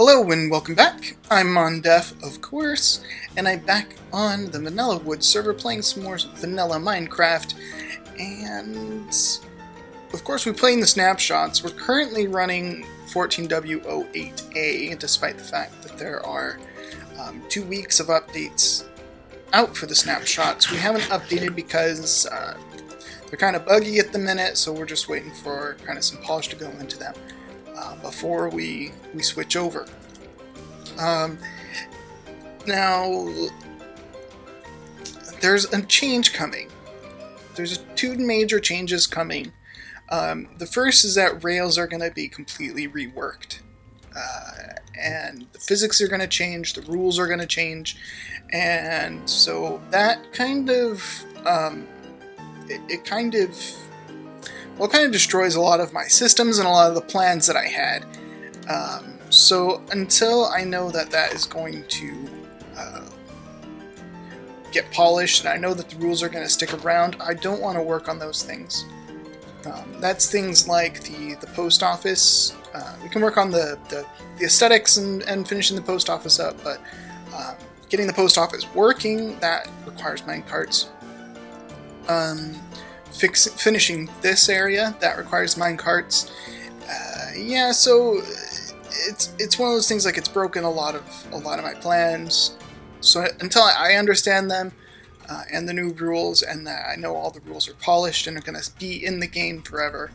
Hello and welcome back. I'm Mondef, of course, and I'm back on the Vanilla Wood server playing some more vanilla Minecraft. And of course, we're playing the snapshots. We're currently running 14W08A, despite the fact that there are 2 weeks of updates out for the snapshots. We haven't updated because they're kind of buggy at the minute, so we're just waiting for kind of some polish to go into them before we switch over. Now, there's a change coming. There's 2 major changes coming. The first is that rails are going to be completely reworked. And the physics are going to change, the rules are going to change, and so that kind of, it kind of destroys a lot of my systems and a lot of the plans that I had. So until I know that that is going to get polished, and I know that the rules are going to stick around, I don't want to work on those things. That's things like the post office. We can work on the aesthetics and finishing the post office up, but getting the post office working, that requires minecarts. Finishing this area, that requires minecarts. Yeah, so it's one of those things, like, it's broken a lot of my plans. So until I understand them and the new rules, and that I know all the rules are polished and are going to be in the game forever,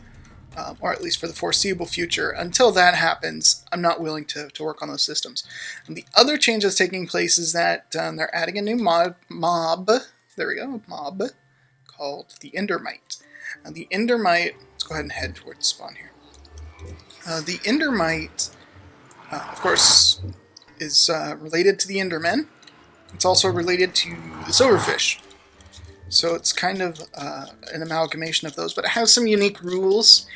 or at least for the foreseeable future, until that happens, I'm not willing to work on those systems. And the other change that's taking place is that they're adding a new mob. There we go, mob, called the Endermite. And the Endermite, let's go ahead and head towards spawn here. The Endermite, of course, is related to the Endermen. It's also related to the Silverfish. So it's kind of an amalgamation of those, but it has some unique rules,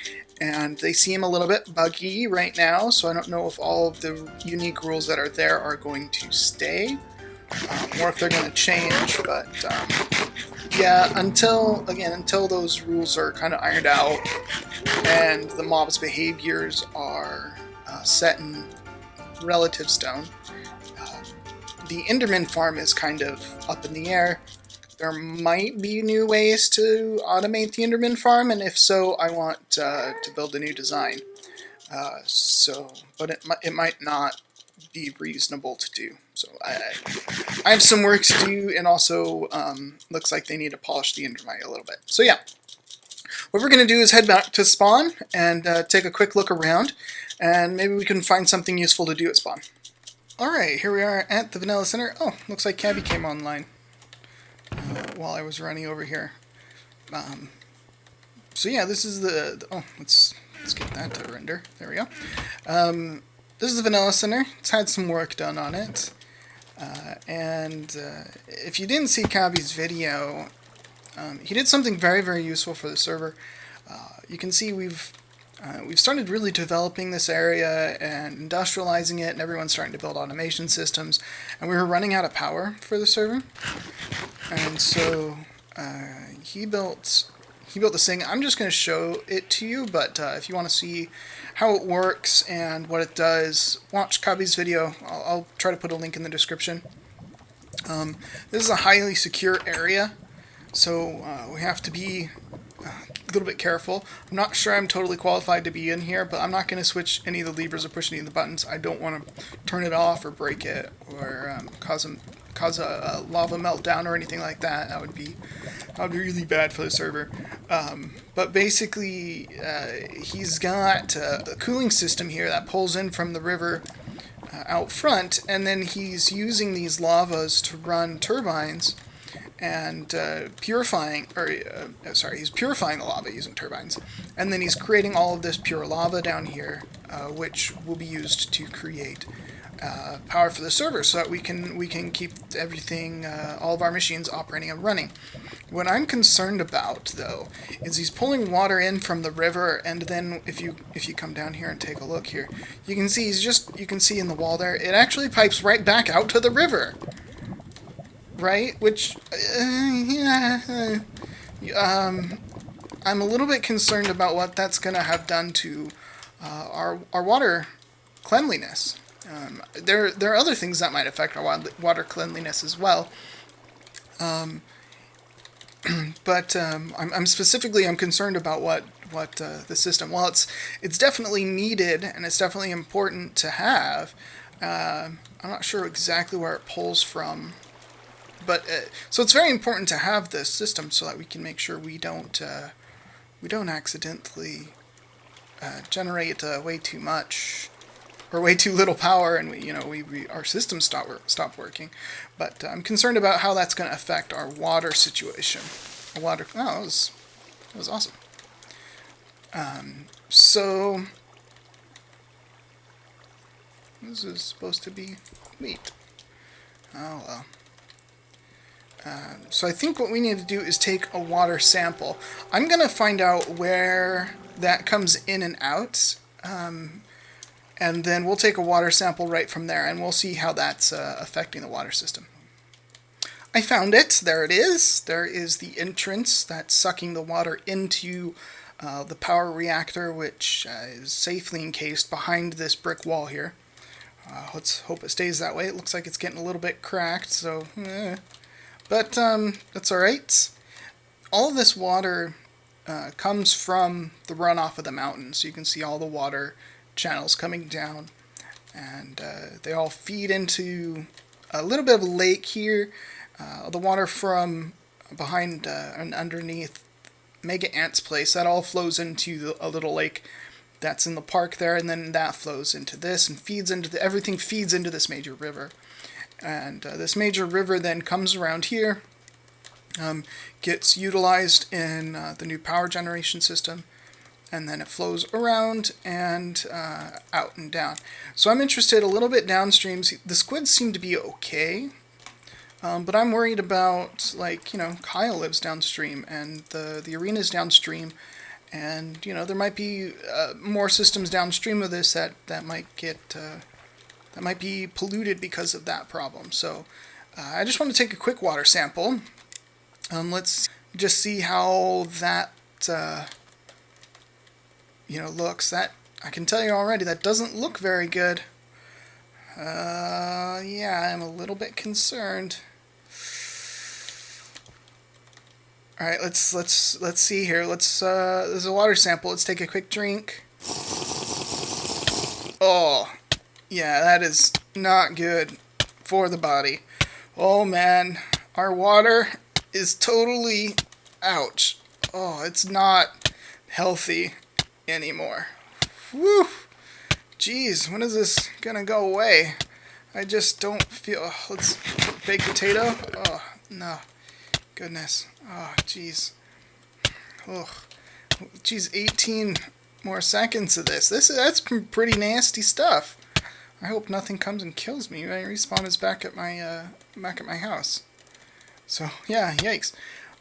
and they seem a little bit buggy right now, so I don't know if all of the unique rules that are there are going to stay, or if they're going to change, but yeah, until those rules are kind of ironed out, and the mob's behaviors are set in relative stone, the Enderman farm is kind of up in the air. There might be new ways to automate the Enderman farm, and if so, I want to build a new design. But it might not be reasonable to do. So I have some work to do, and also looks like they need to polish the Endermite a little bit. So yeah, what we're going to do is head back to spawn and take a quick look around, and maybe we can find something useful to do at spawn. Alright, here we are at the Vanilla Center. Oh, looks like Cabby came online while I was running over here. So yeah, this is the oh, let's get that to render. There we go. This is the Vanilla Center. It's had some work done on it. And if you didn't see Cabby's video, he did something very, very useful for the server. You can see we've started really developing this area and industrializing it, and everyone's starting to build automation systems. And we were running out of power for the server, and so he built this thing. I'm just going to show it to you, but if you want to see how it works and what it does, watch Cabby's video. I'll try to put a link in the description. This is a highly secure area, so we have to be a little bit careful. I'm not sure I'm totally qualified to be in here, but I'm not going to switch any of the levers or push any of the buttons. I don't want to turn it off or break it, or cause a lava meltdown or anything like that. That would be really bad for the server. But basically, he's got a cooling system here that pulls in from the river out front, and then he's using these lavas to run turbines and he's purifying the lava using turbines, and then he's creating all of this pure lava down here, which will be used to create power for the server, so that we can keep everything, all of our machines operating and running. What I'm concerned about, though, is he's pulling water in from the river, and then if you come down here and take a look here, you can see you can see in the wall there, it actually pipes right back out to the river. Right? Which, yeah, I'm a little bit concerned about what that's going to have done to our water cleanliness. There are other things that might affect our water cleanliness as well. But I'm specifically concerned about what the system. Well, it's definitely needed and it's definitely important to have. I'm not sure exactly where it pulls from, but so it's very important to have this system so that we can make sure we don't accidentally generate way too much or way too little power, and our systems stop working. But I'm concerned about how that's going to affect our water situation. Oh, that was awesome. So this is supposed to be wheat. Oh well. So I think what we need to do is take a water sample. I'm going to find out where that comes in and out. And then we'll take a water sample right from there, and we'll see how that's affecting the water system. I found it. There it is. There is the entrance that's sucking the water into the power reactor, which is safely encased behind this brick wall here. Let's hope it stays that way. It looks like it's getting a little bit cracked, so... But that's alright. All of this water comes from the runoff of the mountain, so you can see all the water channels coming down, and they all feed into a little bit of a lake here. The water from behind and underneath Mega Ant's place, that all flows into a little lake that's in the park there, and then that flows into this and feeds into everything feeds into this major river. And this major river then comes around here, gets utilized in the new power generation system, and then it flows around and out and down. So I'm interested a little bit downstream. The squids seem to be okay, but I'm worried about, Kyle lives downstream, and the arena's downstream, and, there might be more systems downstream of this that might get... that might be polluted because of that problem. So I just want to take a quick water sample. Let's just see how that looks. That I can tell you already, that doesn't look very good. Yeah, I'm a little bit concerned. All right, let's see here. There's a water sample. Let's take a quick drink. Oh. Yeah, that is not good for the body. Oh man, our water is totally, ouch. Oh, it's not healthy anymore. Woo! Jeez, when is this gonna go away? I just don't feel... Oh, let's baked potato. Oh, no. Goodness. Oh, jeez. Oh, jeez, 18 more seconds of this. That's pretty nasty stuff. I hope nothing comes and kills me. My respawn is back at my house. So yeah, yikes.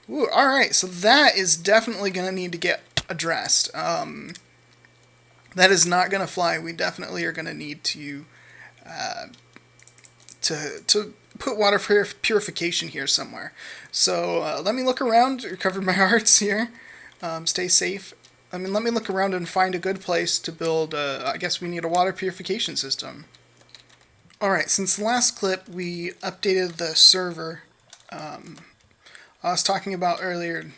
Ooh, all right. So that is definitely gonna need to get addressed. That is not gonna fly. We definitely are gonna need to put water purification here somewhere. So let me look around. Recover my hearts here. Stay safe. Let me look around and find a good place to build, I guess we need a water purification system. Alright, since the last clip, we updated the server. I was talking about earlier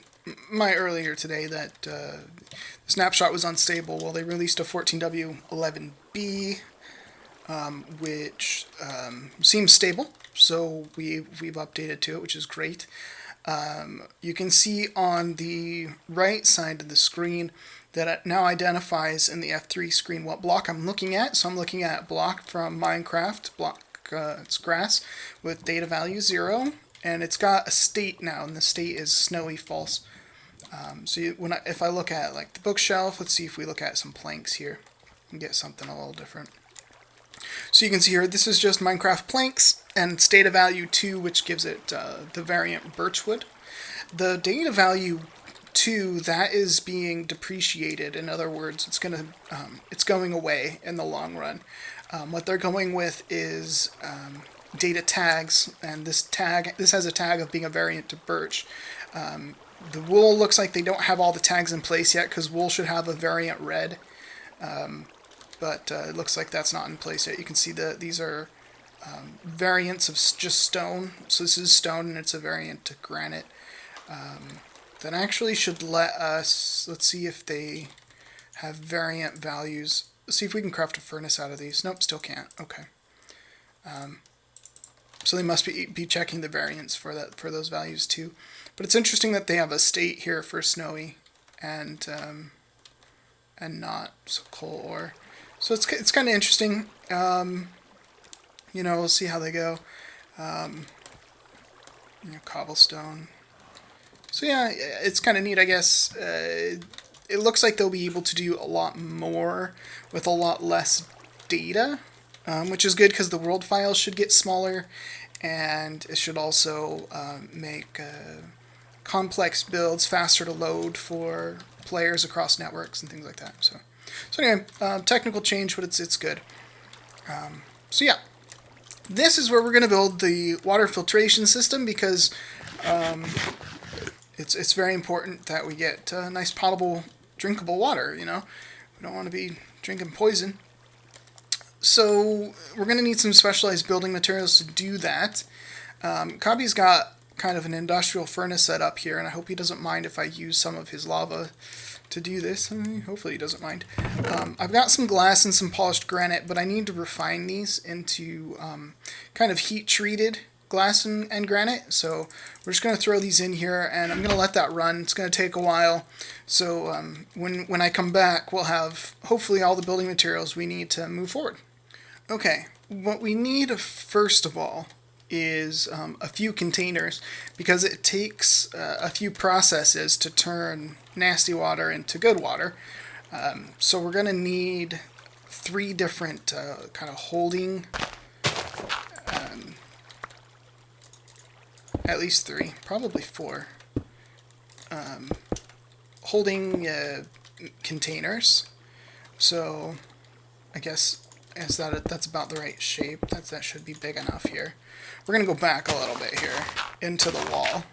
today that the snapshot was unstable. Well, they released a 14W11B, which seems stable, so we've updated to it, which is great. You can see on the right side of the screen that it now identifies in the F3 screen what block I'm looking at. So I'm looking at block from Minecraft, it's grass, with data value 0, and it's got a state now, and the state is snowy false. So if I look at the bookshelf, let's see if we look at some planks here and get something a little different. So you can see here, this is just Minecraft planks, and it's data value 2, which gives it the variant birchwood. The data value 2, that is being depreciated. In other words, it's going away in the long run. What they're going with is data tags, and this has a tag of being a variant to birch. The wool looks like they don't have all the tags in place yet, because wool should have a variant red. but it looks like that's not in place yet. You can see that these are variants of just stone. So this is stone, and it's a variant to granite. That actually should let us, let's see if they have variant values. Let's see if we can craft a furnace out of these. Nope, still can't. Okay. So they must be checking the variants for those values too. But it's interesting that they have a state here for snowy and not so coal ore. So it's kind of interesting. You know, we'll see how they go. You know, cobblestone. So yeah, it's kind of neat, I guess. It looks like they'll be able to do a lot more with a lot less data, which is good because the world files should get smaller, and it should also make complex builds faster to load for players across networks and things like that. So anyway, technical change, but it's good. So yeah, this is where we're going to build the water filtration system because it's very important that we get nice potable, drinkable water. You know, we don't want to be drinking poison. So we're going to need some specialized building materials to do that. Cobby's got kind of an industrial furnace set up here, and I hope he doesn't mind if I use some of his lava to do this. Hopefully he doesn't mind. I've got some glass and some polished granite, but I need to refine these into kind of heat-treated glass and granite. So we're just going to throw these in here, and I'm going to let that run. It's going to take a while. So when I come back, we'll have hopefully all the building materials we need to move forward. Okay, what we need first of all is a few containers, because it takes a few processes to turn nasty water into good water. So we're going to need 3 different kind of holding, at least 3, probably 4, holding containers. So I guess that's about the right shape. That should be big enough here. We're going to go back a little bit here into the wall.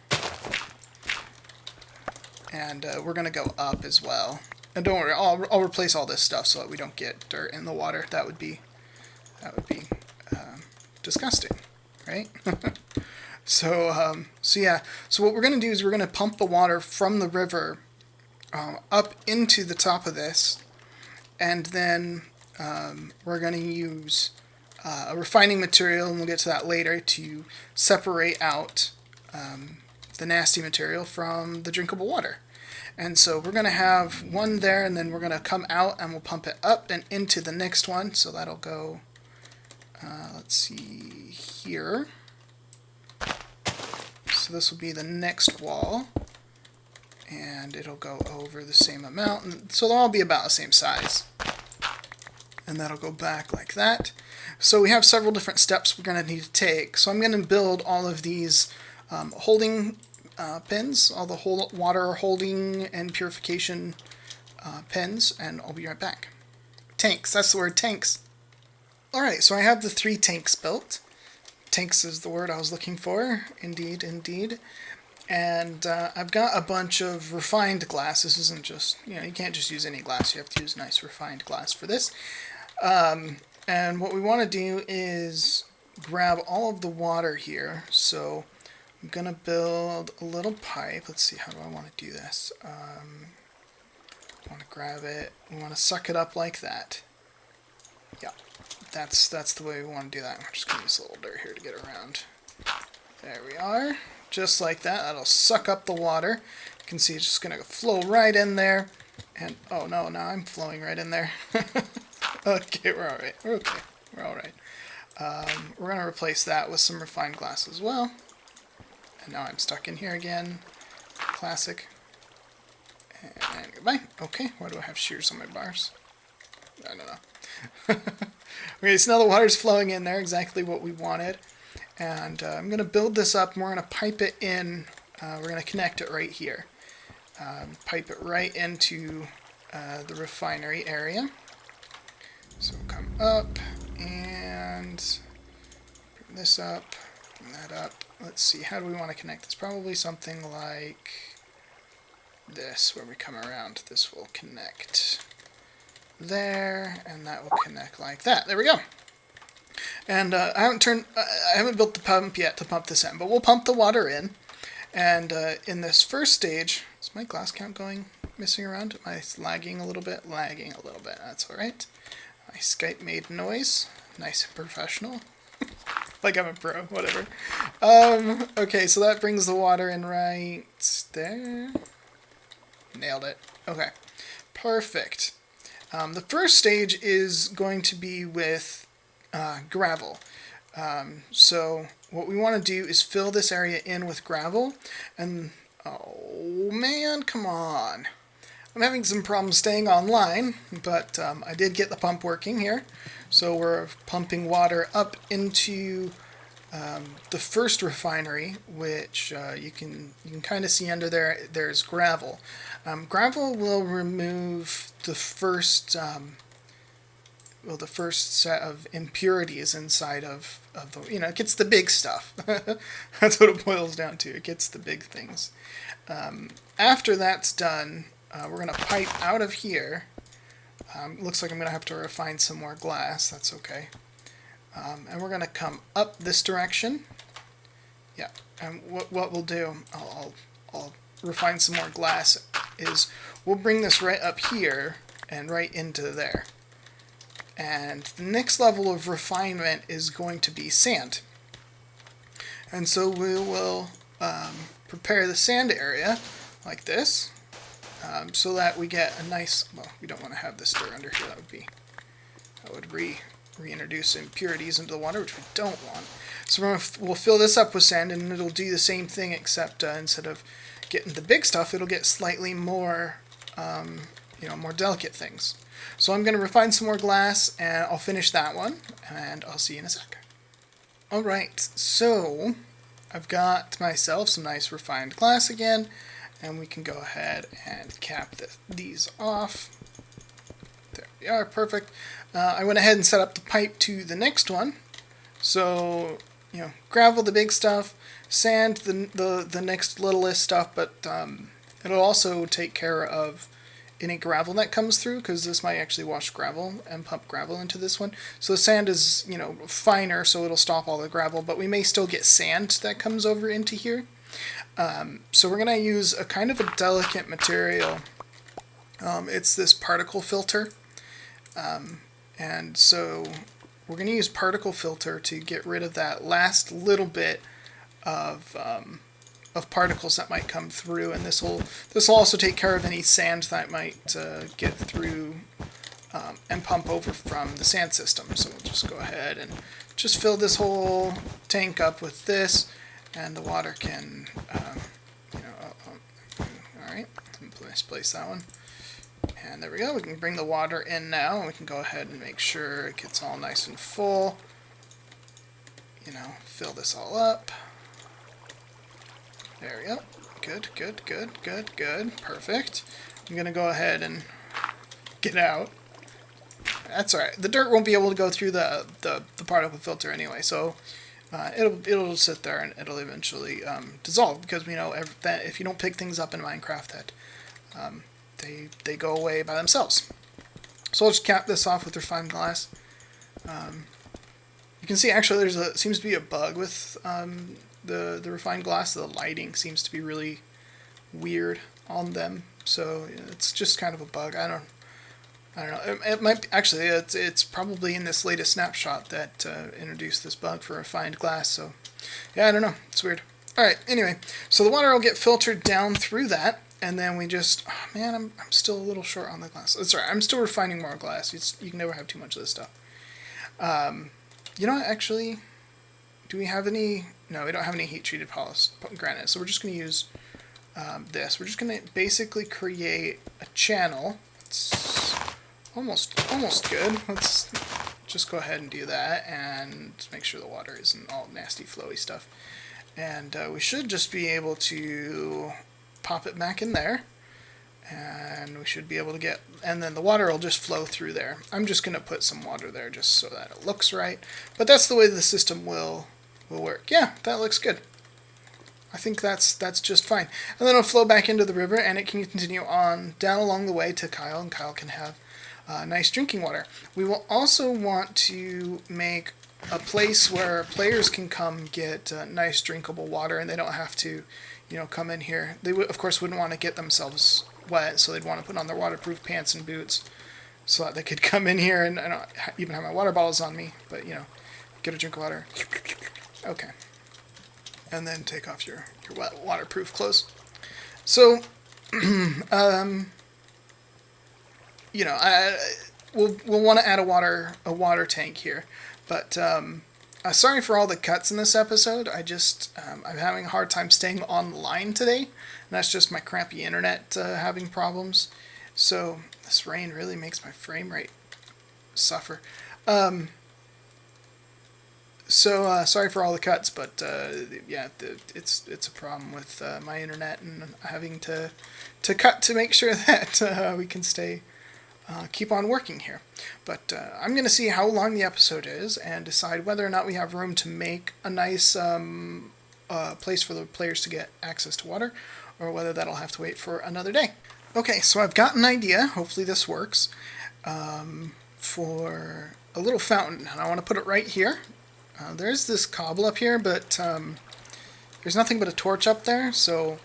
And we're going to go up as well. And don't worry, I'll replace all this stuff so that we don't get dirt in the water. That would be disgusting, right? So yeah. So what we're going to do is we're going to pump the water from the river up into the top of this, and then we're going to use a refining material, and we'll get to that later, to separate out the nasty material from the drinkable water. And so we're going to have one there, and then we're going to come out and we'll pump it up and into the next one. So that'll go, let's see here. So this will be the next wall, and it'll go over the same amount. And so they'll all be about the same size. And that'll go back like that. So we have several different steps we're going to need to take. So I'm going to build all of these holding pins, all the water holding and purification pins, and I'll be right back. Tanks, that's the word, tanks. Alright, so I have the 3 tanks built. Tanks is the word I was looking for, indeed, indeed. And I've got a bunch of refined glass. This isn't just, you can't just use any glass. You have to use nice refined glass for this. And what we want to do is grab all of the water here. So I'm going to build a little pipe. Let's see, how do I want to do this? I want to grab it. We want to suck it up like that. Yeah, that's the way we want to do that. We're just going to use a little dirt here to get around. There we are. Just like that. That'll suck up the water. You can see it's just going to flow right in there. And, oh no, now I'm flowing right in there. Okay, we're alright. We're okay. We're alright. We're going to replace that with some refined glass as well. And now I'm stuck in here again. Classic. And goodbye. Okay, why do I have shears on my bars? I don't know. Okay, so now the water's flowing in there, exactly what we wanted. And I'm going to build this up, and we're going to pipe it in. We're going to connect it right here. Pipe it right into the refinery area. So we'll come up and bring this up, bring that up. Let's see, how do we want to connect this? Probably something like this, where we come around. This will connect there, and that will connect like that. There we go. And I haven't built the pump yet to pump this in, but we'll pump the water in. And in this first stage, is my glass count going missing around? Am I lagging a little bit? Lagging a little bit. That's all right. My Skype made noise. Nice and professional. Like I'm a pro. Whatever. Okay, so that brings the water in right there. Nailed it. Okay. Perfect. The first stage is going to be with gravel. So what we want to do is fill this area in with gravel, and oh man, come on. I'm having some problems staying online, but I did get the pump working here. So we're pumping water up into the first refinery, which you can kind of see under there. There's gravel. Gravel will remove the first the first set of impurities inside of the, it gets the big stuff. That's what it boils down to. It gets the big things. After that's done, we're going to pipe out of here. Looks like I'm going to have to refine some more glass. That's okay. And we're going to come up this direction. Yeah, and what we'll do, I'll refine some more glass, is we'll bring this right up here and right into there. And the next level of refinement is going to be sand. And so we will prepare the sand area like this, so that we get a nice, well, we don't want to have this dirt under here. That would reintroduce impurities into the water, which we don't want. So we'll fill this up with sand, and it'll do the same thing, except instead of getting the big stuff, it'll get slightly more, more delicate things. So I'm going to refine some more glass, and I'll finish that one, and I'll see you in a sec. Alright, so I've got myself some nice refined glass again, and we can go ahead and cap these off. There we are, perfect. I went ahead and set up the pipe to the next one. So, gravel, the big stuff, sand, the next littlest stuff, but it'll also take care of any gravel that comes through, because this might actually wash gravel and pump gravel into this one. So the sand is, finer, so it'll stop all the gravel, but we may still get sand that comes over into here. So we're going to use a kind of a delicate material. It's this particle filter. And so we're going to use particle filter to get rid of that last little bit of particles that might come through, and this will also take care of any sand that might get through and pump over from the sand system. So we'll just go ahead and just fill this whole tank up with this, and the water can, all right, let's place that one. And there we go. We can bring the water in now, and we can go ahead and make sure it gets all nice and full. Fill this all up. There we go. Good, good, good, good, good. Perfect. I'm going to go ahead and get out. That's alright. The dirt won't be able to go through the particle filter anyway, so it'll sit there and it'll eventually dissolve, because we know that if you don't pick things up in Minecraft, that they go away by themselves. So I'll just cap this off with refined glass. You can see actually seems to be a bug with the refined glass. The lighting seems to be really weird on them, so it's just kind of a bug. I don't know. It might actually. It's probably in this latest snapshot that introduced this bug for refined glass. So yeah, I don't know. It's weird. All right. Anyway, so the water will get filtered down through that, and then we just. Oh man, I'm still a little short on the glass. That's all right. I'm still refining more glass. You can never have too much of this stuff. Actually, do we have any? No, we don't have any heat-treated polished granite, so we're just going to use this. We're just going to basically create a channel. It's almost good. Let's just go ahead and do that, and make sure the water isn't all nasty, flowy stuff. And we should just be able to pop it back in there, and we should be able to get, and then the water will just flow through there. I'm just going to put some water there just so that it looks right, but that's the way the system will work. Yeah, that looks good. I think that's just fine. And then it'll flow back into the river, and it can continue on down along the way to Kyle, and Kyle can have nice drinking water. We will also want to make a place where players can come get nice drinkable water, and they don't have to, come in here. They of course wouldn't want to get themselves wet, so they'd want to put on their waterproof pants and boots so that they could come in here, and I don't even have my water bottles on me, but get a drink of water. Okay. And then take off your wet waterproof clothes. So, we'll want to add a water tank here, but sorry for all the cuts in this episode. I'm having a hard time staying online today, and that's just my crappy internet having problems. So this rain really makes my frame rate suffer. So sorry for all the cuts, but yeah, it's a problem with my internet and having to cut to make sure that we can keep on working here. But I'm going to see how long the episode is and decide whether or not we have room to make a nice place for the players to get access to water, or whether that'll have to wait for another day. Okay, so I've got an idea, hopefully this works, for a little fountain, and I want to put it right here. There's this cobble up here, but there's nothing but a torch up there, so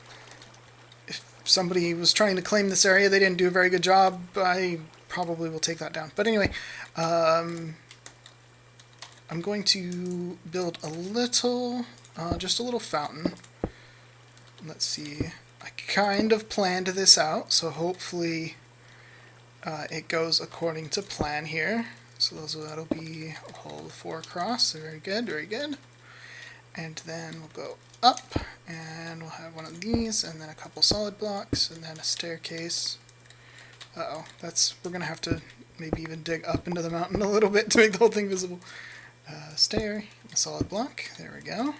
if somebody was trying to claim this area, they didn't do a very good job. I probably will take that down. But anyway, I'm going to build just a little fountain. Let's see. I kind of planned this out, so hopefully it goes according to plan here. So that'll be all 4 across. Very good, very good. And then we'll go up, and we'll have one of these, and then a couple solid blocks, and then a staircase. We're gonna have to maybe even dig up into the mountain a little bit to make the whole thing visible. Stair, a solid block. There we go.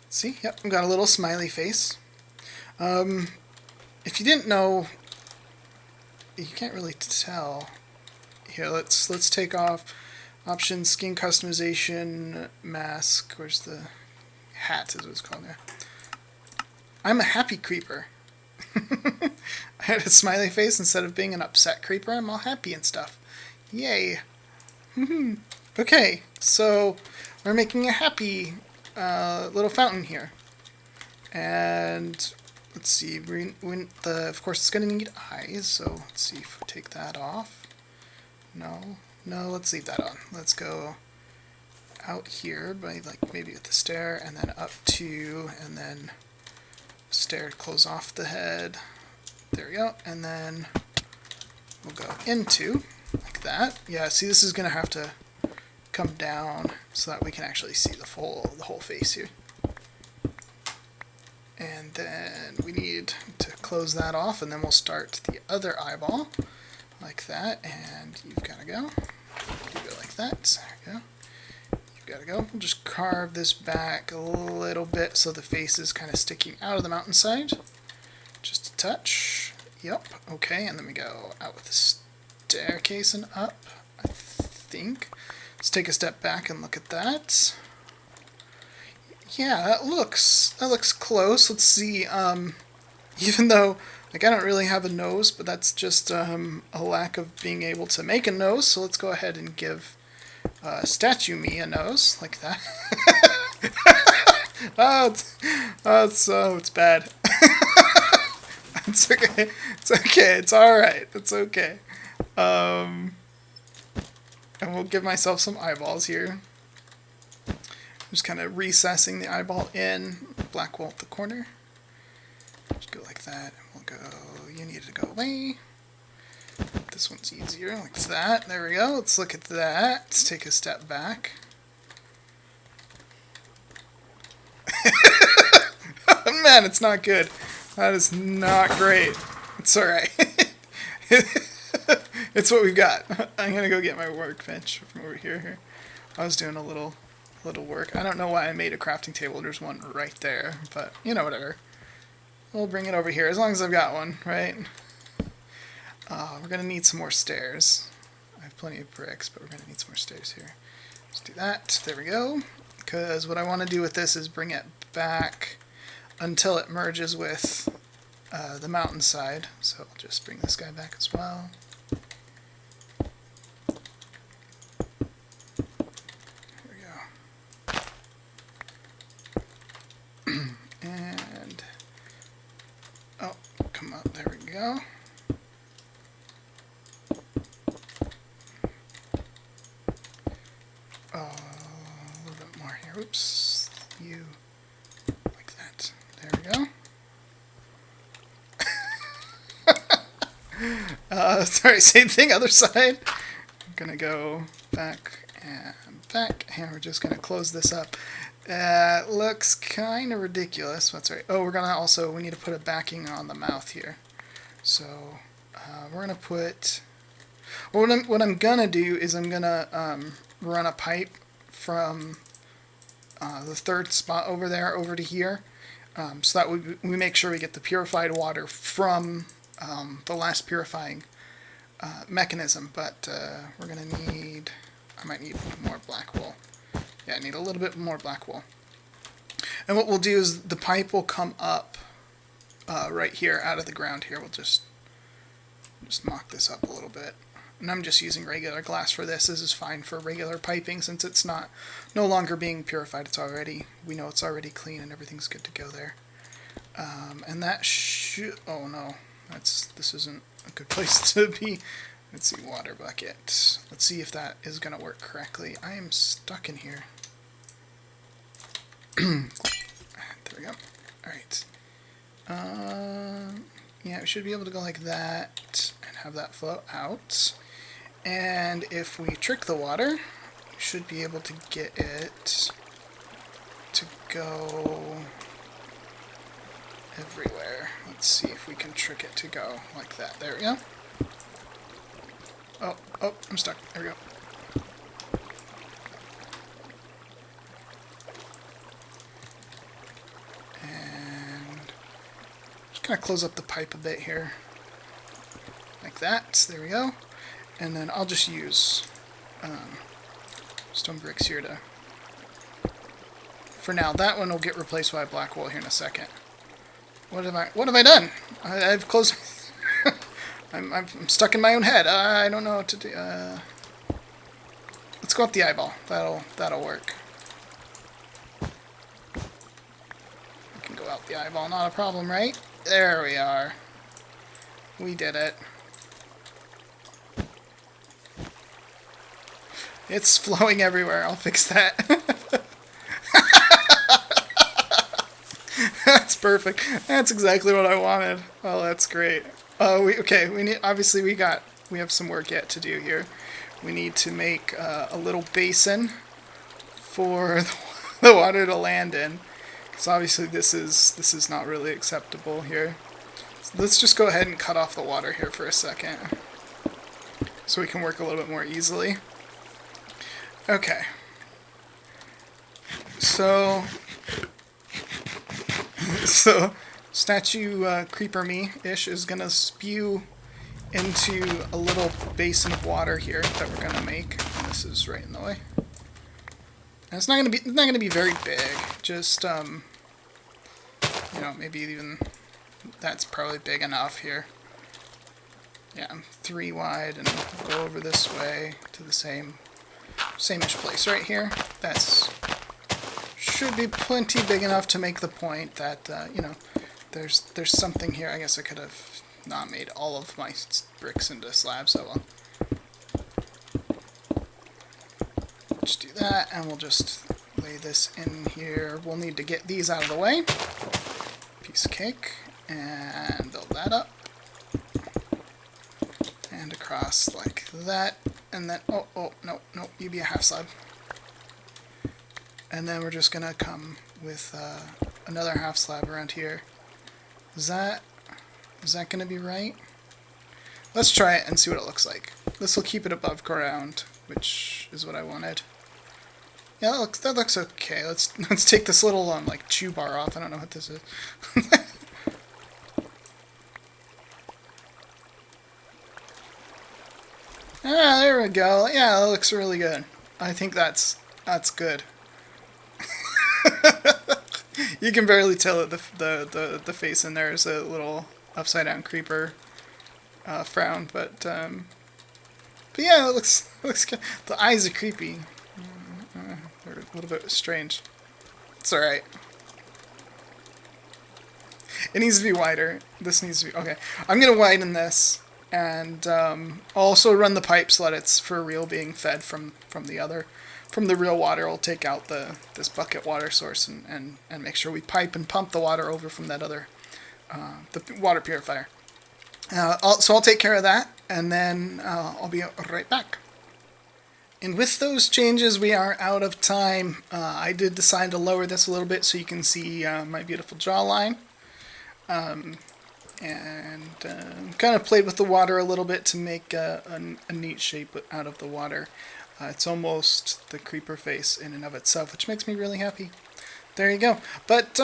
Let's see. Yep, we've got a little smiley face. If you didn't know, you can't really tell. Here, let's take off options, skin customization, mask. Where's the hat? Is what it's called there. I'm a happy creeper. I had a smiley face instead of being an upset creeper. I'm all happy and stuff. Yay. Okay, so we're making a happy little fountain here. And let's see, of course it's going to need eyes, so let's see if we take that off. No, let's leave that on. Let's go out here by maybe with the stair, and then up to, and then stair to close off the head. There we go, and then we'll go into, like that. Yeah, see, this is going to have to come down so that we can actually see the whole face here. And then we need to close that off, and then we'll start the other eyeball. Like that, and you've got to go. You go like that. There we go. You've got to go. We'll just carve this back a little bit so the face is kind of sticking out of the mountainside. Just a touch. Yep. Okay, and then we go out with the staircase and up, I think. Let's take a step back and look at that. Yeah, that looks close. Let's see. Even though I don't really have a nose, but that's just a lack of being able to make a nose. So let's go ahead and give statue me a nose like that. It's bad. It's okay. It's okay. It's all right. It's okay. And we'll give myself some eyeballs here. Just kind of recessing the eyeball in, black wall at the corner. Just go like that, and we'll go, you need to go away. This one's easier, like that. There we go. Let's look at that. Let's take a step back. Man, it's not good. That is not great. It's alright. It's what we've got. I'm gonna go get my workbench from over here. I was doing a little work. I don't know why I made a crafting table. There's one right there, but whatever. We'll bring it over here as long as I've got one, right? We're gonna need some more stairs. I have plenty of bricks, but we're gonna need some more stairs here. Let's do that. There we go. Because what I want to do with this is bring it back until it merges with the mountainside. So I'll just bring this guy back as well. And oh, come up. There we go. Oh, a little bit more here. Oops. You like that. There we go. Sorry, same thing, other side. I'm gonna go back, and we're just gonna close this up. Looks kind of ridiculous. What's right? Oh, we need to put a backing on the mouth here. So we're gonna put. Well, what I'm gonna do is I'm gonna run a pipe from the third spot over there over to here, so that we make sure we get the purified water from the last purifying mechanism. But we're gonna need. I might need more black wool. Yeah, I need a little bit more black wool. And what we'll do is the pipe will come up right here out of the ground here. We'll just mock this up a little bit. And I'm just using regular glass for this. This is fine for regular piping since it's no longer being purified. We know it's already clean and everything's good to go there. And that should, oh no, this isn't a good place to be. Let's see, water bucket. Let's see if that is going to work correctly. I am stuck in here. There we go. Alright. Yeah, we should be able to go like that and have that flow out. And if we trick the water, we should be able to get it to go everywhere. Let's see if we can trick it to go like that. There we go. Oh, I'm stuck. There we go. And just kind of close up the pipe a bit here. Like that. There we go. And then I'll just use stone bricks here to... For now, that one will get replaced by black wool here in a second. What have I done? I've closed... I'm stuck in my own head. I don't know what to do. Let's go up the eyeball. That'll work. We can go out the eyeball. Not a problem, right? There we are. We did it. It's flowing everywhere. I'll fix that. That's perfect. That's exactly what I wanted. Oh, that's great. Obviously we have some work yet to do here. We need to make a little basin for the water to land in, because obviously this is not really acceptable here. So let's just go ahead and cut off the water here for a second, so we can work a little bit more easily. Okay. So statue creeper me-ish is gonna spew into a little basin of water here that we're gonna make. And this is right in the way. And it's not gonna be very big. Just maybe even that's probably big enough here. Yeah, 3 wide, and go over this way to the same-ish place right here. That's should be plenty big enough to make the point that there's something here. I guess I could have not made all of my bricks into slabs, so well. Just do that, and we'll just lay this in here. We'll need to get these out of the way. Piece of cake, and build that up. And across like that, and then, no, you be a half slab. And then we're just gonna come with another half slab around here. Is that gonna be right? Let's try it and see what it looks like. This will keep it above ground, which is what I wanted. Yeah, that looks okay. Let's take this little like chew bar off. I don't know what this is. Ah, there we go. Yeah, that looks really good. I think that's good. You can barely tell that the face in there is a little upside down creeper frown, but yeah, it looks good. The eyes are creepy. They're a little bit strange. It's all right. It needs to be wider. This needs to be... Okay. I'm going to widen this. And also run the pipe so that it's for real being fed from the real water. We'll take out this bucket water source and make sure we pipe and pump the water over from that other, the water purifier. So I'll take care of that, and then I'll be right back. And with those changes, we are out of time. I did decide to lower this a little bit so you can see my beautiful jawline. And kind of played with the water a little bit to make a neat shape out of the water. It's almost the creeper face in and of itself, which makes me really happy. There you go. But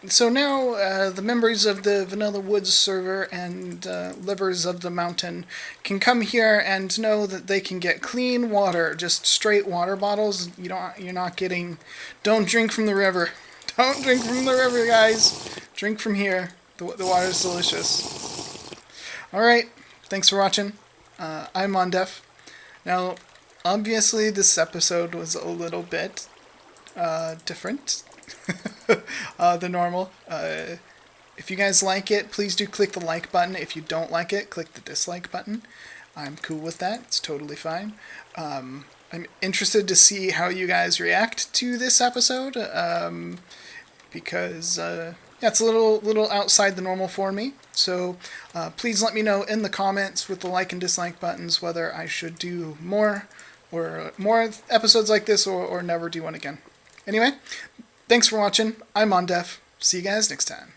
so now the members of the Vanilla Woods server and livers of the mountain can come here and know that they can get clean water, just straight water bottles. You're not getting. Don't drink from the river. Don't drink from the river, guys. Drink from here. The water is delicious. Alright, thanks for watching. I'm Mondef. Now, obviously this episode was a little bit different than normal. If you guys like it, please do click the like button. If you don't like it, click the dislike button. I'm cool with that. It's totally fine. I'm interested to see how you guys react to this episode, because... yeah, it's a little outside the normal for me, so please let me know in the comments with the like and dislike buttons whether I should do more episodes like this or never do one again. Anyway, thanks for watching. I'm Mondef. See you guys next time.